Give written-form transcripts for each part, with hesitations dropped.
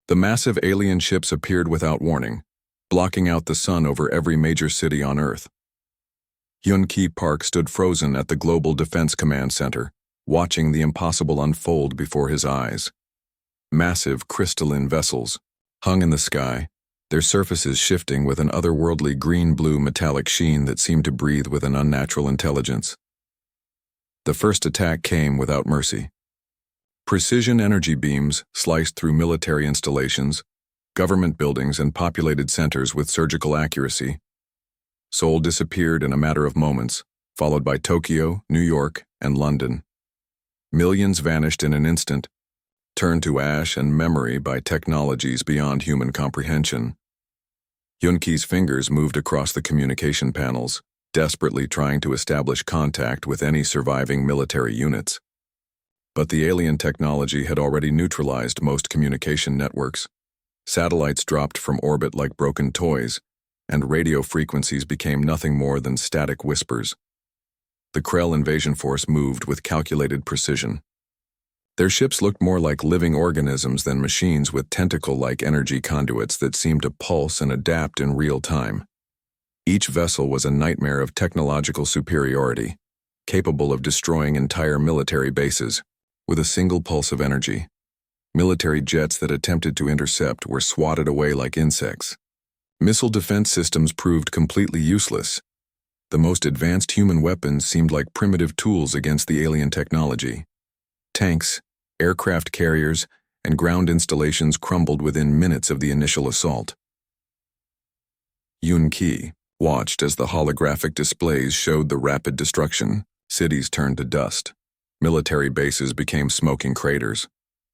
The massive alien ships appeared without warning, blocking out the sun over every major city on Earth. Hyun-Ki Park stood frozen at the Global Defense Command Center, watching the impossible unfold before his eyes. Massive crystalline vessels hung in the sky, their surfaces shifting with an otherworldly green-blue metallic sheen that seemed to breathe with an unnatural intelligence. The first attack came without mercy. Precision energy beams sliced through military installations, government buildings, and populated centers with surgical accuracy. Seoul disappeared in a matter of moments, followed by Tokyo, New York, and London. Millions vanished in an instant, turned to ash and memory by technologies beyond human comprehension. Hyun-Ki's fingers moved across the communication panels, desperately trying to establish contact with any surviving military units. But the alien technology had already neutralized most communication networks. Satellites dropped from orbit like broken toys, and radio frequencies became nothing more than static whispers. The Krell invasion force moved with calculated precision. Their ships looked more like living organisms than machines with tentacle-like energy conduits that seemed to pulse and adapt in real time. Each vessel was a nightmare of technological superiority, capable of destroying entire military bases with a single pulse of energy. Military jets that attempted to intercept were swatted away like insects. Missile defense systems proved completely useless. The most advanced human weapons seemed like primitive tools against the alien technology. Tanks, aircraft carriers, and ground installations crumbled within minutes of the initial assault. Hyun-Ki watched as the holographic displays showed the rapid destruction. Cities turned to dust. Military bases became smoking craters.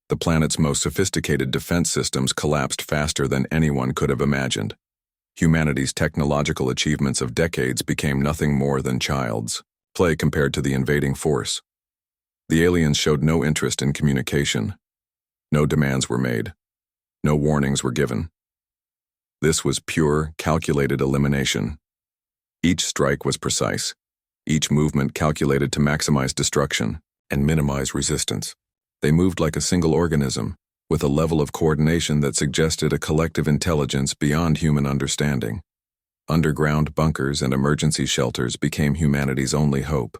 The planet's most sophisticated defense systems collapsed faster than anyone could have imagined. Humanity's technological achievements of decades became nothing more than child's play compared to the invading force. The aliens showed no interest in communication. No demands were made. No warnings were given. This was pure, calculated elimination. Each strike was precise. Each movement calculated to maximize destruction and minimize resistance. They moved like a single organism, with a level of coordination that suggested a collective intelligence beyond human understanding. Underground bunkers and emergency shelters became humanity's only hope.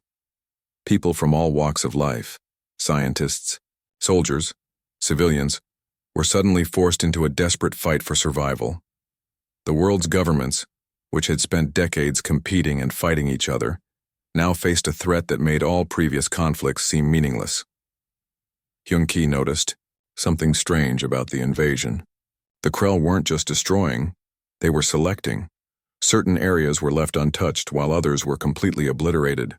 People from all walks of life, scientists, soldiers, civilians, were suddenly forced into a desperate fight for survival. The world's governments, which had spent decades competing and fighting each other, now faced a threat that made all previous conflicts seem meaningless. Hyun-Ki noticed something strange about the invasion. The Krell weren't just destroying, they were selecting. Certain areas were left untouched while others were completely obliterated.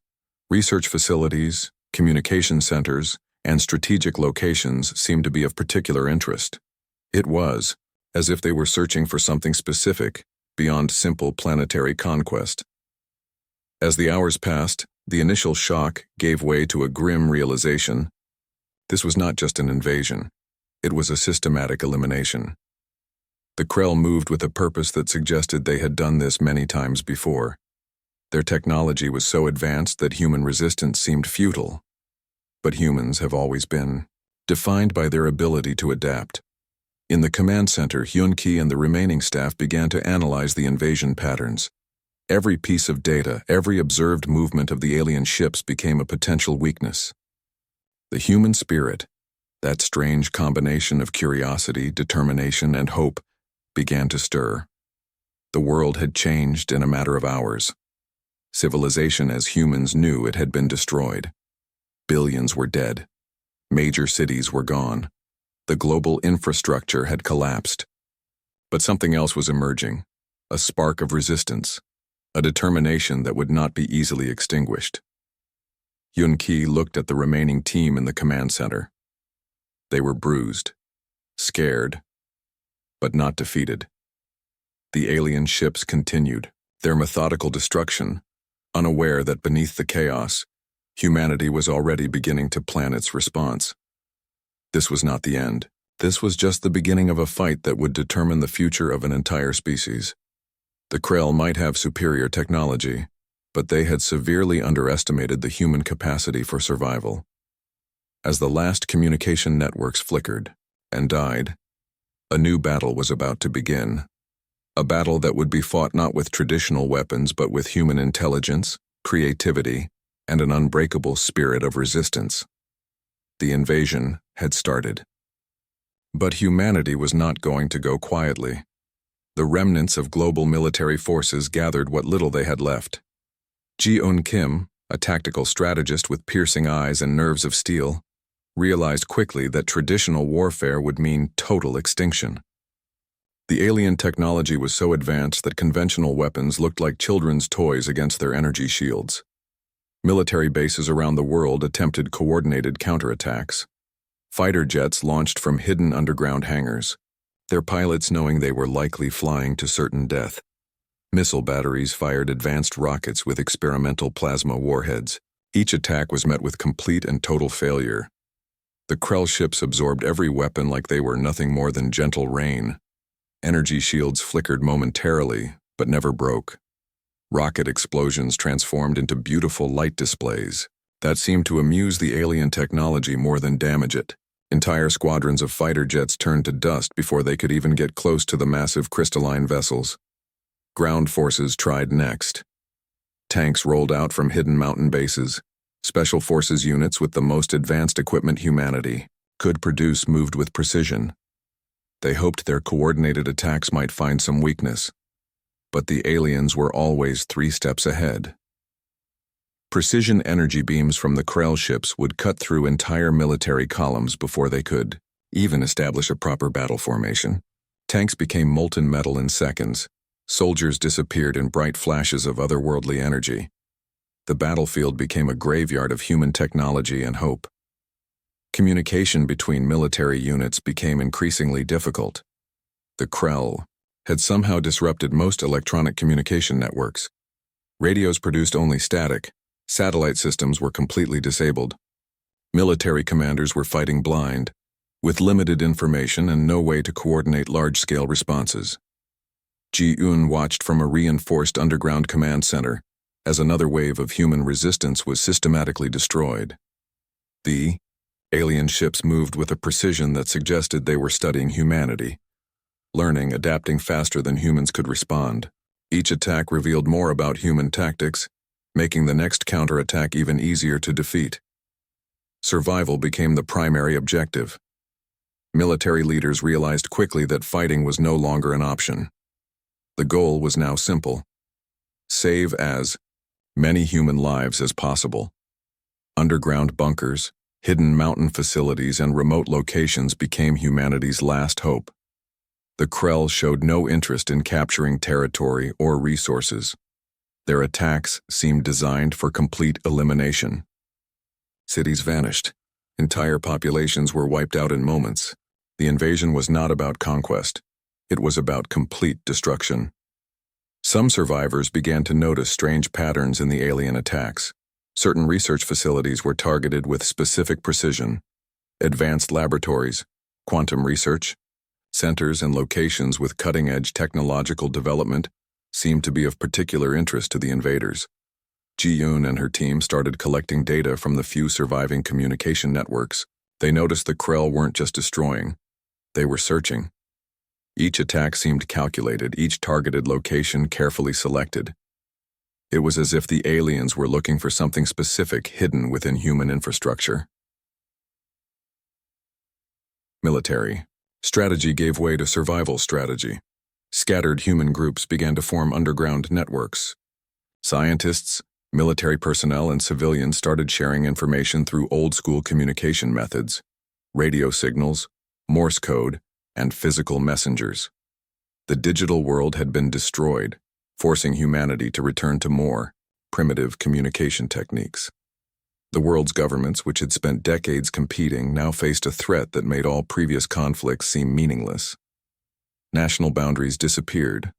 Research facilities, communication centers, and strategic locations seemed to be of particular interest. It was as if they were searching for something specific beyond simple planetary conquest. As the hours passed, the initial shock gave way to a grim realization. This was not just an invasion. It was a systematic elimination. The Krell moved with a purpose that suggested they had done this many times before. Their technology was so advanced that human resistance seemed futile. But humans have always been defined by their ability to adapt. In the command center, Hyun-Ki and the remaining staff began to analyze the invasion patterns. Every piece of data, every observed movement of the alien ships became a potential weakness. The human spirit, that strange combination of curiosity, determination, and hope, began to stir. The world had changed in a matter of hours. Civilization as humans knew it had been destroyed. Billions were dead. Major cities were gone. The global infrastructure had collapsed. But something else was emerging, a spark of resistance, a determination that would not be easily extinguished. Hyun-Ki looked at the remaining team in the command center. They were bruised, scared, but not defeated. The alien ships continued, their methodical destruction, unaware that beneath the chaos, humanity was already beginning to plan its response. This was not the end. This was just the beginning of a fight that would determine the future of an entire species. The Krell might have superior technology, but they had severely underestimated the human capacity for survival. As the last communication networks flickered and died, A new battle was about to begin. A battle that would be fought not with traditional weapons but with human intelligence, creativity, and an unbreakable spirit of resistance. The invasion had started. But humanity was not going to go quietly. The remnants of global military forces gathered what little they had left. Ji-eun Kim, a tactical strategist with piercing eyes and nerves of steel, realized quickly that traditional warfare would mean total extinction. The alien technology was so advanced that conventional weapons looked like children's toys against their energy shields. Military bases around the world attempted coordinated counterattacks. Fighter jets launched from hidden underground hangars, their pilots knowing they were likely flying to certain death. Missile batteries fired advanced rockets with experimental plasma warheads. Each attack was met with complete and total failure. The Krell ships absorbed every weapon like they were nothing more than gentle rain. Energy shields flickered momentarily, but never broke. Rocket explosions transformed into beautiful light displays that seemed to amuse the alien technology more than damage it. Entire squadrons of fighter jets turned to dust before they could even get close to the massive crystalline vessels. Ground forces tried next. Tanks rolled out from hidden mountain bases. Special forces units with the most advanced equipment humanity could produce moved with precision. They hoped their coordinated attacks might find some weakness. But the aliens were always 3 steps ahead. Precision energy beams from the Krell ships would cut through entire military columns before they could even establish a proper battle formation. Tanks became molten metal in seconds. Soldiers disappeared in bright flashes of otherworldly energy. The battlefield became a graveyard of human technology and hope. Communication between military units became increasingly difficult. The Krell had somehow disrupted most electronic communication networks. Radios produced only static. Satellite systems were completely disabled. Military commanders were fighting blind, with limited information and no way to coordinate large-scale responses. Ji-eun watched from a reinforced underground command center as another wave of human resistance was systematically destroyed. The alien ships moved with a precision that suggested they were studying humanity, learning, adapting faster than humans could respond. Each attack revealed more about human tactics, making the next counterattack even easier to defeat. Survival became the primary objective. Military leaders realized quickly that fighting was no longer an option. The goal was now simple: save as many human lives as possible. Underground bunkers, hidden mountain facilities, and remote locations became humanity's last hope. The Krell showed no interest in capturing territory or resources. Their attacks seemed designed for complete elimination. Cities vanished. Entire populations were wiped out in moments. The invasion was not about conquest. It was about complete destruction. Some survivors began to notice strange patterns in the alien attacks. Certain research facilities were targeted with specific precision. Advanced laboratories, quantum research, centers and locations with cutting-edge technological development seemed to be of particular interest to the invaders. Ji-eun and her team started collecting data from the few surviving communication networks. They noticed the Krell weren't just destroying, they were searching. Each attack seemed calculated, each targeted location carefully selected. It was as if the aliens were looking for something specific hidden within human infrastructure. Military strategy gave way to survival strategy. Scattered human groups began to form underground networks. Scientists, military personnel, and civilians started sharing information through old-school communication methods: radio signals, Morse code, and physical messengers. The digital world had been destroyed, forcing humanity to return to more primitive communication techniques. The world's governments, which had spent decades competing, now faced a threat that made all previous conflicts seem meaningless. National boundaries disappeared.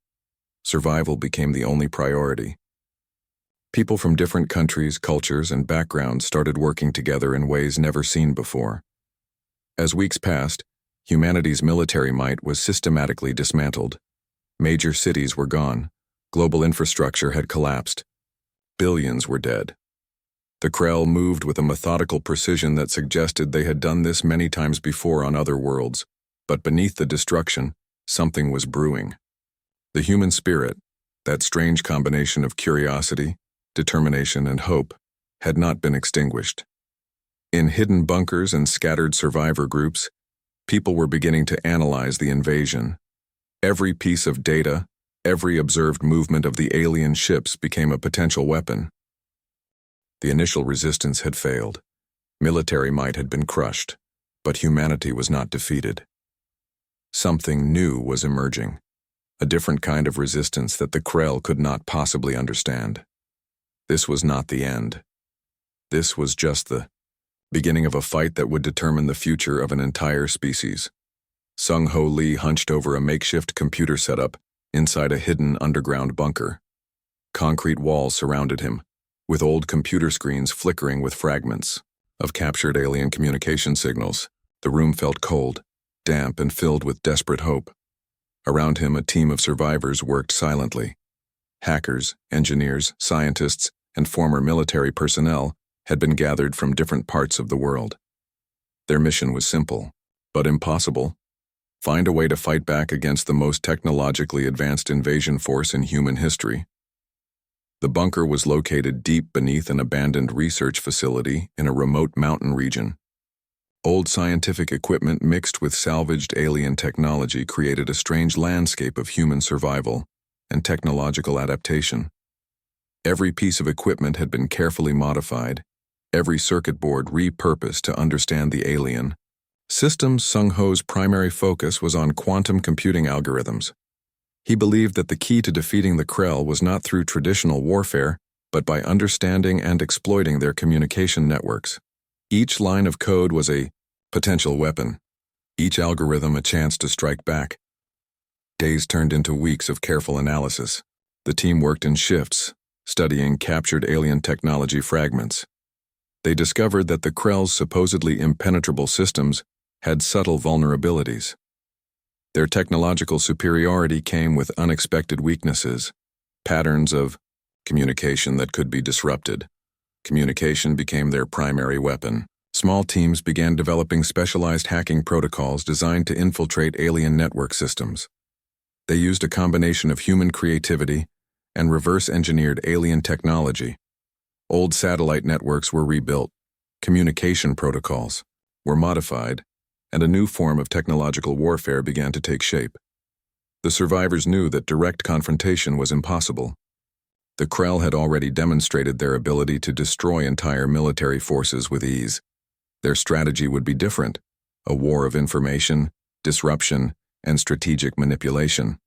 Survival became the only priority. People from different countries, cultures, and backgrounds started working together in ways never seen before. As weeks passed, humanity's military might was systematically dismantled. Major cities were gone. Global infrastructure had collapsed. Billions were dead. The Krell moved with a methodical precision that suggested they had done this many times before on other worlds. But beneath the destruction, something was brewing. The human spirit, that strange combination of curiosity, determination, and hope, had not been extinguished. In hidden bunkers and scattered survivor groups, people were beginning to analyze the invasion. Every piece of data, every observed movement of the alien ships became a potential weapon. The initial resistance had failed. Military might had been crushed, but humanity was not defeated. Something new was emerging, a different kind of resistance that the Krell could not possibly understand. This was not the end. This was just the beginning of a fight that would determine the future of an entire species. Sung-Ho Lee hunched over a makeshift computer setup inside a hidden underground bunker. Concrete walls surrounded him, with old computer screens flickering with fragments of captured alien communication signals. The room felt cold, damp, and filled with desperate hope. Around him, a team of survivors worked silently. Hackers, engineers, scientists, and former military personnel had been gathered from different parts of the world. Their mission was simple, but impossible: find a way to fight back against the most technologically advanced invasion force in human history. The bunker was located deep beneath an abandoned research facility in a remote mountain region. Old scientific equipment mixed with salvaged alien technology created a strange landscape of human survival and technological adaptation. Every piece of equipment had been carefully modified, every circuit board repurposed to understand the alien systems. Sung-Ho's primary focus was on quantum computing algorithms. He believed that the key to defeating the Krell was not through traditional warfare, but by understanding and exploiting their communication networks. Each line of code was a potential weapon, each algorithm a chance to strike back. Days turned into weeks of careful analysis. The team worked in shifts, studying captured alien technology fragments. They discovered that the Krell's supposedly impenetrable systems had subtle vulnerabilities. Their technological superiority came with unexpected weaknesses, patterns of communication that could be disrupted. Communication became their primary weapon. Small teams began developing specialized hacking protocols designed to infiltrate alien network systems. They used a combination of human creativity and reverse-engineered alien technology. Old satellite networks were rebuilt, communication protocols were modified, and a new form of technological warfare began to take shape. The survivors knew that direct confrontation was impossible. The Krell had already demonstrated their ability to destroy entire military forces with ease. Their strategy would be different: a war of information, disruption, and strategic manipulation.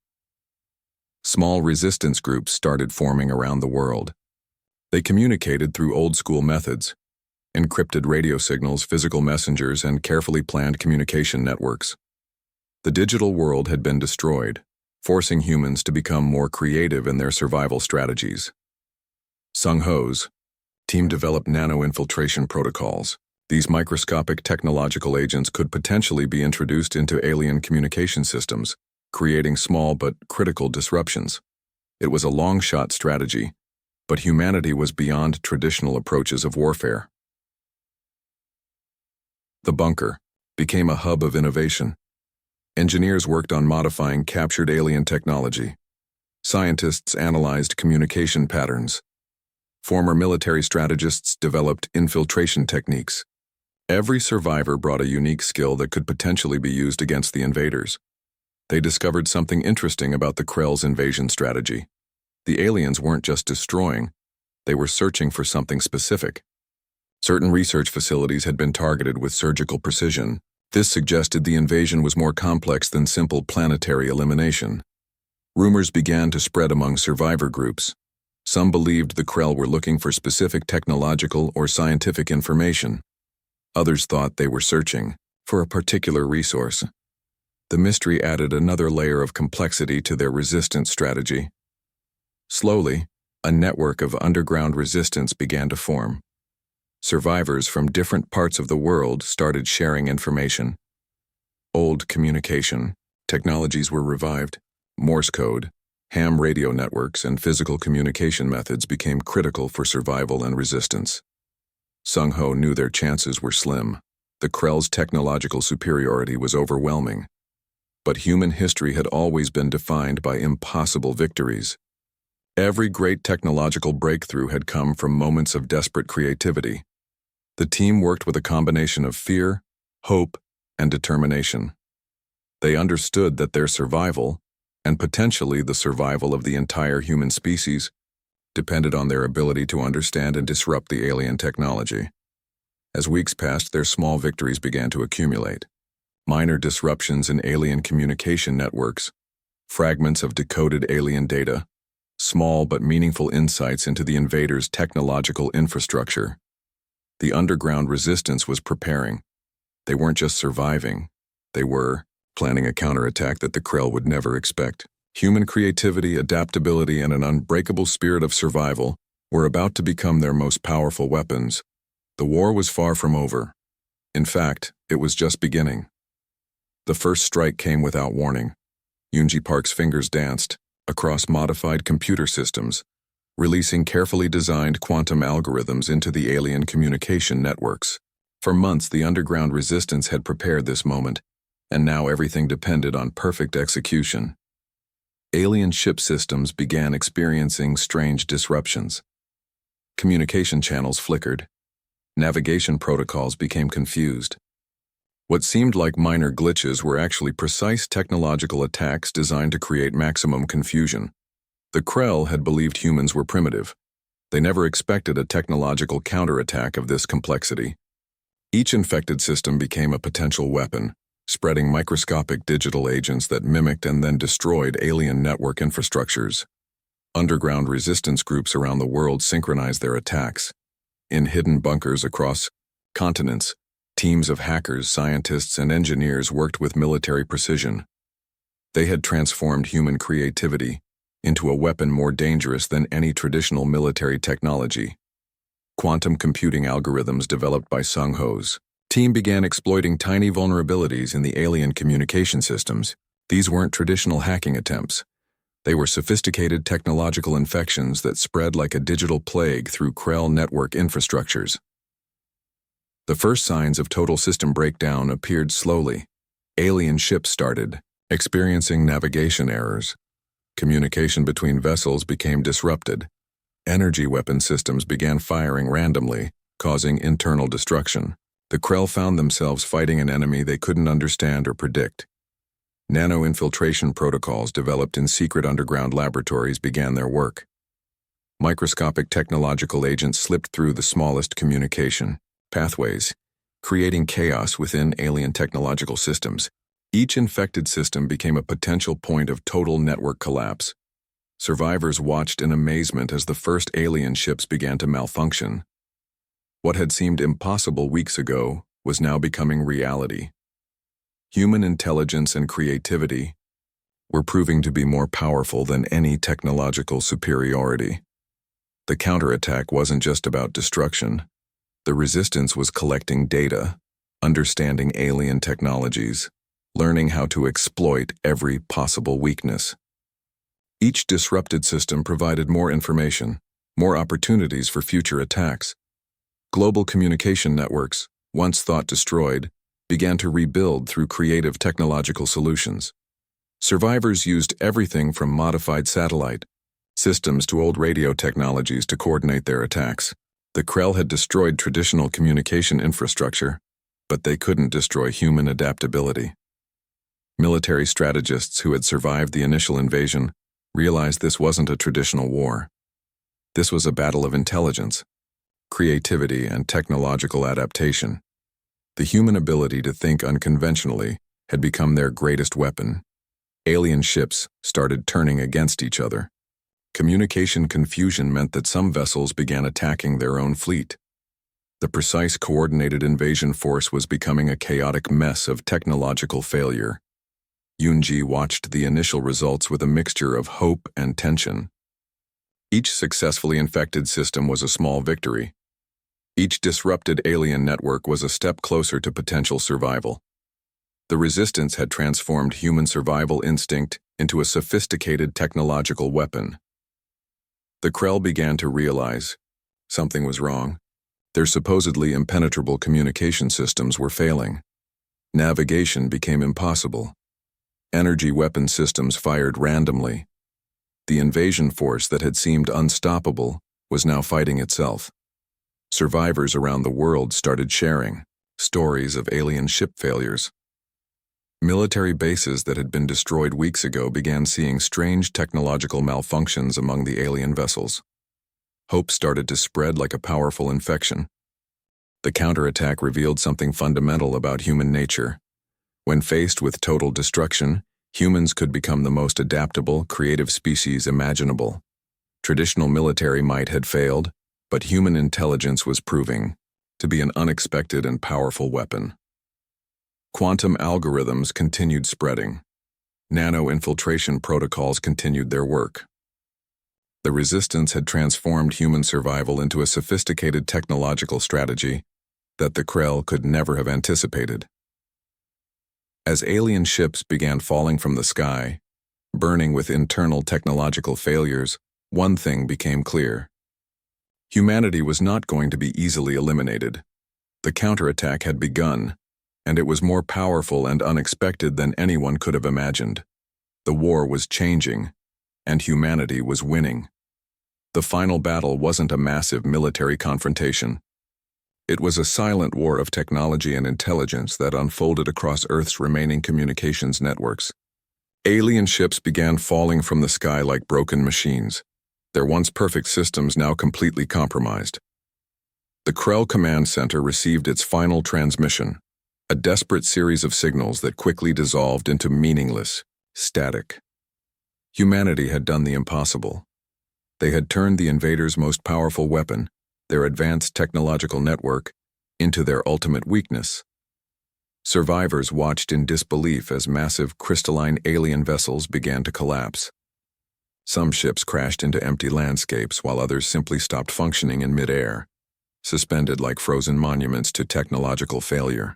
Small resistance groups started forming around the world. They communicated through old-school methods: encrypted radio signals, physical messengers, and carefully planned communication networks. The digital world had been destroyed, forcing humans to become more creative in their survival strategies. Sung-Ho's team developed nano-infiltration protocols. These microscopic technological agents could potentially be introduced into alien communication systems, creating small but critical disruptions. It was a long-shot strategy, but humanity was beyond traditional approaches of warfare. The bunker became a hub of innovation. Engineers worked on modifying captured alien technology. Scientists analyzed communication patterns. Former military strategists developed infiltration techniques. Every survivor brought a unique skill that could potentially be used against the invaders. They discovered something interesting about the Krell's invasion strategy. The aliens weren't just destroying, they were searching for something specific. Certain research facilities had been targeted with surgical precision. This suggested the invasion was more complex than simple planetary elimination. Rumors began to spread among survivor groups. Some believed the Krell were looking for specific technological or scientific information. Others thought they were searching for a particular resource. The mystery added another layer of complexity to their resistance strategy. Slowly, a network of underground resistance began to form. Survivors from different parts of the world started sharing information. Old communication technologies were revived. Morse code, ham radio networks, and physical communication methods became critical for survival and resistance. Sung-Ho knew their chances were slim. The Krell's technological superiority was overwhelming, But human history had always been defined by impossible victories. Every great technological breakthrough had come from moments of desperate creativity. The team worked with a combination of fear, hope, and determination. They understood that their survival, and potentially the survival of the entire human species, depended on their ability to understand and disrupt the alien technology. As weeks passed, their small victories began to accumulate. Minor disruptions in alien communication networks, fragments of decoded alien data, small but meaningful insights into the invaders' technological infrastructure. The underground resistance was preparing. They weren't just surviving, they were planning a counterattack that the Krell would never expect. Human creativity, adaptability, and an unbreakable spirit of survival were about to become their most powerful weapons. The war was far from over. In fact, it was just beginning. The first strike came without warning. Yoonji Park's fingers danced across modified computer systems, releasing carefully designed quantum algorithms into the alien communication networks. For months, the underground resistance had prepared this moment, and now everything depended on perfect execution. Alien ship systems began experiencing strange disruptions. Communication channels flickered. Navigation protocols became confused. What seemed like minor glitches were actually precise technological attacks designed to create maximum confusion. The Krell had believed humans were primitive. They never expected a technological counterattack of this complexity. Each infected system became a potential weapon, spreading microscopic digital agents that mimicked and then destroyed alien network infrastructures. Underground resistance groups around the world synchronized their attacks. In hidden bunkers across continents, teams of hackers, scientists, and engineers worked with military precision. They had transformed human creativity into a weapon more dangerous than any traditional military technology. Quantum computing algorithms developed by Sung Ho's team began exploiting tiny vulnerabilities in the alien communication systems. These weren't traditional hacking attempts. They were sophisticated technological infections that spread like a digital plague through Krell network infrastructures. The first signs of total system breakdown appeared slowly. Alien ships started experiencing navigation errors. Communication between vessels became disrupted. Energy weapon systems began firing randomly, causing internal destruction. The Krell found themselves fighting an enemy they couldn't understand or predict. Nano-infiltration protocols developed in secret underground laboratories began their work. Microscopic technological agents slipped through the smallest communication pathways, creating chaos within alien technological systems. Each infected system became a potential point of total network collapse. Survivors watched in amazement as the first alien ships began to malfunction. What had seemed impossible weeks ago was now becoming reality. Human intelligence and creativity were proving to be more powerful than any technological superiority. The counterattack wasn't just about destruction. The resistance was collecting data, understanding alien technologies, learning how to exploit every possible weakness. Each disrupted system provided more information, more opportunities for future attacks. Global communication networks, once thought destroyed, began to rebuild through creative technological solutions. Survivors used everything from modified satellite systems to old radio technologies to coordinate their attacks. The Krell had destroyed traditional communication infrastructure, but they couldn't destroy human adaptability. Military strategists who had survived the initial invasion realized this wasn't a traditional war. This was a battle of intelligence, creativity, and technological adaptation. The human ability to think unconventionally had become their greatest weapon. Alien ships started turning against each other. Communication confusion meant that some vessels began attacking their own fleet. The precise coordinated invasion force was becoming a chaotic mess of technological failure. Yoonji watched the initial results with a mixture of hope and tension. Each successfully infected system was a small victory. Each disrupted alien network was a step closer to potential survival. The resistance had transformed human survival instinct into a sophisticated technological weapon. The Krell began to realize something was wrong. Their supposedly impenetrable communication systems were failing. Navigation became impossible. Energy weapon systems fired randomly. The invasion force that had seemed unstoppable was now fighting itself. Survivors around the world started sharing stories of alien ship failures. Military bases that had been destroyed weeks ago began seeing strange technological malfunctions among the alien vessels. Hope started to spread like a powerful infection. The counterattack revealed something fundamental about human nature. When faced with total destruction, humans could become the most adaptable, creative species imaginable. Traditional military might had failed, but human intelligence was proving to be an unexpected and powerful weapon. Quantum algorithms continued spreading. Nano-infiltration protocols continued their work. The resistance had transformed human survival into a sophisticated technological strategy that the Krell could never have anticipated. As alien ships began falling from the sky, burning with internal technological failures, one thing became clear. Humanity was not going to be easily eliminated. The counterattack had begun, and it was more powerful and unexpected than anyone could have imagined. The war was changing, and humanity was winning. The final battle wasn't a massive military confrontation. It was a silent war of technology and intelligence that unfolded across Earth's remaining communications networks. Alien ships began falling from the sky like broken machines, their once perfect systems now completely compromised. The Krell Command Center received its final transmission, a desperate series of signals that quickly dissolved into meaningless, static. Humanity had done the impossible. They had turned the invaders' most powerful weapon, their advanced technological network, into their ultimate weakness. Survivors watched in disbelief as massive crystalline alien vessels began to collapse. Some ships crashed into empty landscapes while others simply stopped functioning in mid-air, suspended like frozen monuments to technological failure.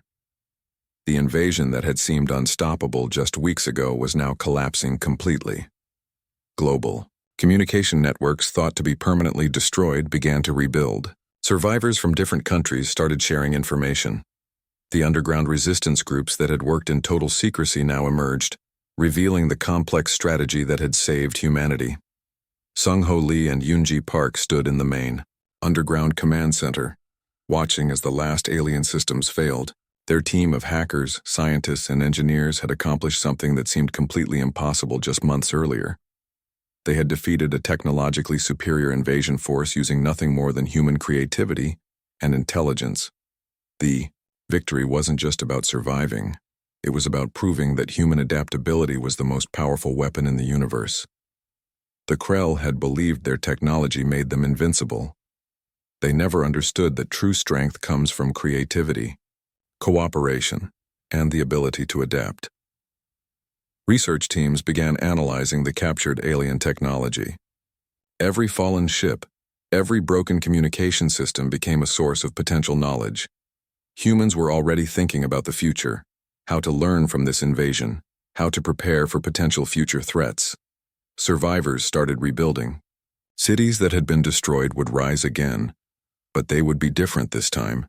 The invasion that had seemed unstoppable just weeks ago was now collapsing completely. Global communication networks thought to be permanently destroyed began to rebuild. Survivors from different countries started sharing information. The underground resistance groups that had worked in total secrecy now emerged, revealing the complex strategy that had saved humanity. Sung-Ho Lee and Yoonji Park stood in the main, underground command center, watching as the last alien systems failed. Their team of hackers, scientists, and engineers had accomplished something that seemed completely impossible just months earlier. They had defeated a technologically superior invasion force using nothing more than human creativity and intelligence. The victory wasn't just about surviving. It was about proving that human adaptability was the most powerful weapon in the universe. The Krell had believed their technology made them invincible. They never understood that true strength comes from creativity, cooperation, and the ability to adapt. Research teams began analyzing the captured alien technology. Every fallen ship, every broken communication system became a source of potential knowledge. Humans were already thinking about the future, how to learn from this invasion, how to prepare for potential future threats. Survivors started rebuilding. Cities that had been destroyed would rise again, but they would be different this time.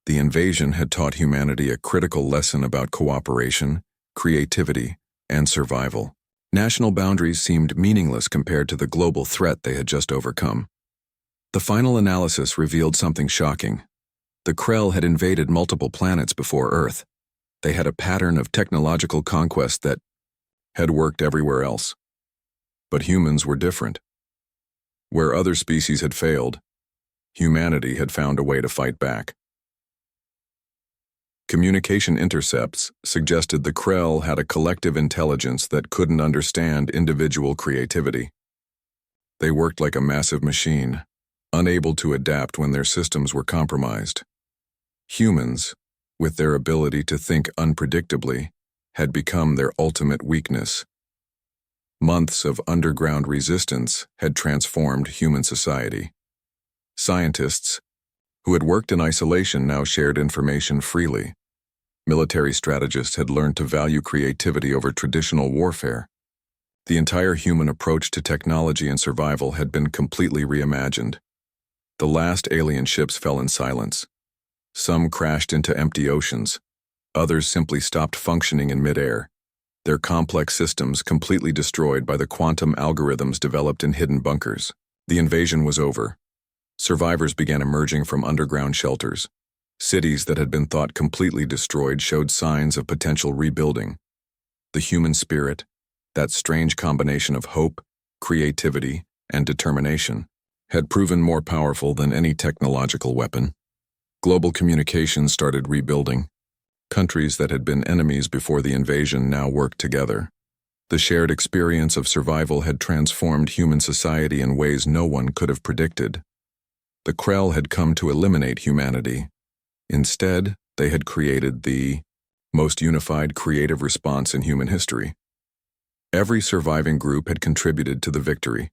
The invasion had taught humanity a critical lesson about cooperation, creativity, and survival. National boundaries seemed meaningless compared to the global threat they had just overcome. The final analysis revealed something shocking. The Krell had invaded multiple planets before Earth. They had a pattern of technological conquest that had worked everywhere else. But humans were different. Where other species had failed, humanity had found a way to fight back. Communication intercepts suggested the Krell had a collective intelligence that couldn't understand individual creativity. They worked like a massive machine, unable to adapt when their systems were compromised. Humans, with their ability to think unpredictably, had become their ultimate weakness. Months of underground resistance had transformed human society. Scientists, who had worked in isolation, now shared information freely. Military strategists had learned to value creativity over traditional warfare. The entire human approach to technology and survival had been completely reimagined. The last alien ships fell in silence. Some crashed into empty oceans. Others simply stopped functioning in midair, their complex systems completely destroyed by the quantum algorithms developed in hidden bunkers. The invasion was over. Survivors began emerging from underground shelters. Cities that had been thought completely destroyed showed signs of potential rebuilding. The human spirit, that strange combination of hope, creativity, and determination, had proven more powerful than any technological weapon. Global communications started rebuilding. Countries that had been enemies before the invasion now worked together. The shared experience of survival had transformed human society in ways no one could have predicted. The Krell had come to eliminate humanity. Instead, they had created the most unified creative response in human history. Every surviving group had contributed to the victory.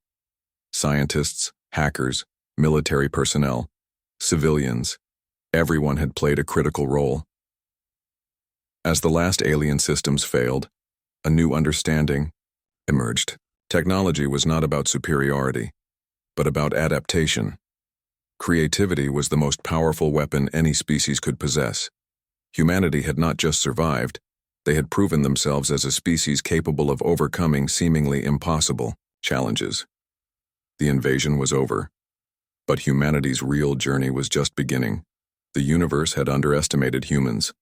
Scientists, hackers, military personnel, civilians, everyone had played a critical role. As the last alien systems failed, a new understanding emerged. Technology was not about superiority, but about adaptation. Creativity was the most powerful weapon any species could possess. Humanity had not just survived, they had proven themselves as a species capable of overcoming seemingly impossible challenges. The invasion was over, but humanity's real journey was just beginning. The universe had underestimated humans,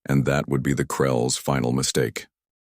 and that would be the Krell's final mistake.